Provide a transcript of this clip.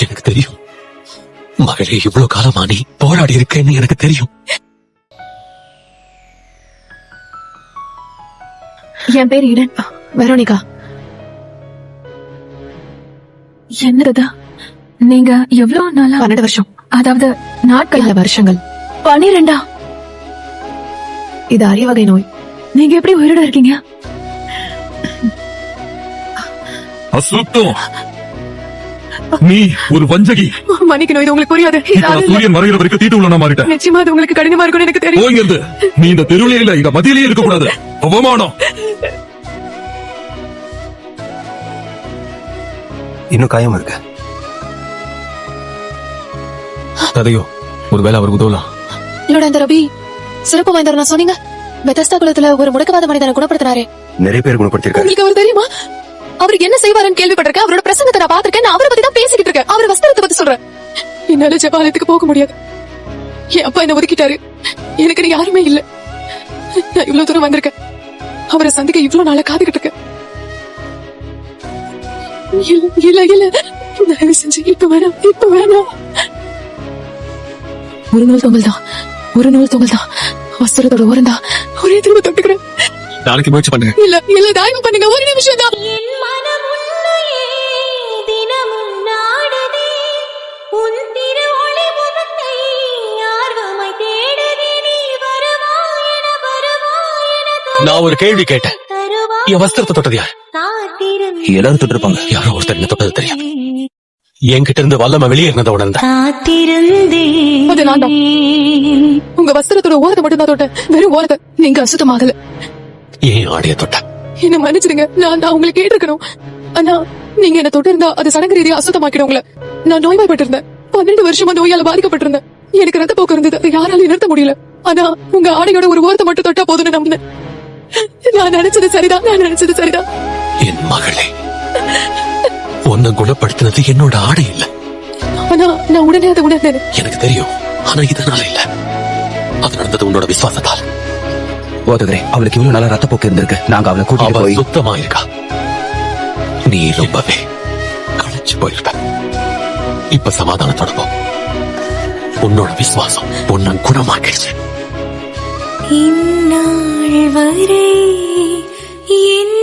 எனக்கு தெரியும் மகளே, இவ்வளவு காலமா நீ போராடி இருக்கேன்னு எனக்கு தெரியும். என் பேர் ஈடன், வெரோனிகா. என்னதா நீங்க எவ்வளவு நாளா? 12 வருஷம். அதாவது நாட்கள் இல்ல, வருஷங்கள். 12? இது அரிய வகை நோய். நீங்க எப்படி உயிரோட இருக்கீங்க? அசுத்தம், நீ ஒரு வஞ்சகி. மன்னிக்கணும், இது உங்களுக்கு புரியாது. சூரியன் மறைகிற வரைக்கும் தீட்டு உள்ள மாறிட்டேன். நிச்சயமா அது உங்களுக்கு கடினமா இருக்கும்னு எனக்கு தெரியும். போயிருந்து, நீ இந்த தெருவிலே இல்ல, இந்த மதியிலேயே இருக்க கூடாது. அவமானம். இன்னும் காயம் இருக்கு. அதையோ ஒருவேளை அவர் உதவலாம். என்னோட அந்த ரவி சிறப்பு வாய்ந்தவர் நான் சொன்னீங்க. பெதஸ்தா குலத்துல ஒரு முடக்கவாத மனிதனை குணப்படுத்தினாரே. நிறைய பேர் குணப்படுத்திருக்காரு. உங்களுக்கு அவர் தெரியுமா? அவருக்கு என்ன செய்வாருன்னு கேள்விப்பட்டிருக்கேன். அவரோட பிரசங்கத்தை நான் பாத்திருக்கேன். அவரை பத்தி தான் பேசிக்கிட்டு இருக்கேன். அவர் வஸ்திரத்தை பத்தி சொல்றேன். என்னால ஜபாலயத்துக்கு போக முடியாது. என் அப்பா என்ன ஒதுக்கிட்டாரு. எனக்கு யாருமே இல்ல. நான் இவ்வளவு தூரம் வந்திருக்கேன். அவரை சந்திக்க இவ்வளவு நாளா காத்துக்கிட்டு இருக்கேன். இல்ல இல்ல, தயவு செஞ்சு இப்ப வேணாம், இப்ப வேணாம். ஒரு நூல் தொங்கல் தான் வஸ்திரத்தோட ஓரம் தான். ஒரே திரும்ப தொட்டுக்கிறேன். நாளைக்கு முயற்சி பண்ணுங்க. இல்ல இல்ல, தயவு பண்ணுங்க, ஒரு நிமிஷம் தான். நான் ஒரு கேள்வி கேட்டேன். என் வஸ்திரத்தை தொட்டது யார்? எல்லாரும் தொட்டிருப்பாங்க. யாரோ ஒருத்தர் என்ன தொட்டது தெரியும். என்கிட்ட இருந்து வல்லம வெளியேறினத உடனே அது நான் தான். உங்க வஸ்திரத்தோட ஓரத்தை மட்டும் தான் தொட்டேன், வெறும் ஓரத்தை. நீங்க அசுத்தமாகல. ஏன் ஆடைய தொட்ட? என்ன மன்னிச்சிடுங்க. நான் உங்களை கேட்டிருக்கணும். ஆனா நீங்க என்ன தொட்டிருந்தா அது சடங்கு ரீதியா அசுத்தமாக்கிடும் உங்களை. நான் நோய்வாய்ப்பட்டிருந்தேன். 12 வருஷமா நோயால பாதிக்கப்பட்டிருந்தேன். எனக்கு ரத்த போக்கு இருந்தது. அதை யாராலையும் நிறுத்த முடியல. ஆனா உங்க ஆடையோட ஒரு ஓரத்தை மட்டும் தொட்டா போதுன்னு நம்பினேன். நான் நினைச்சது சரிதான். என் மகளே, உன்னை குணப்படுத்தினது என்னோட ஆடை இல்ல. ஆனா நான் உடனே அதை உணர்ந்தேன். எனக்கு தெரியும். ஆனா இதனால இல்ல, அது நடந்தது உன்னோட விசுவாசத்தால். ஓதுகிறே, அவளுக்கு இவ்வளவு நாளா ரத்த போக்கு இருந்திருக்கு. நாங்க அவளை கூட்டிட்டு போய் சுத்தமா இருக்கா. நீ ரொம்பவே களைச்சு போயிருப்ப. இப்ப சமாதானத்தோட போ. உன்னோட விசுவாசம் உன்னை குணமாக்கிடுச்சு. இந்நாள் வரை என்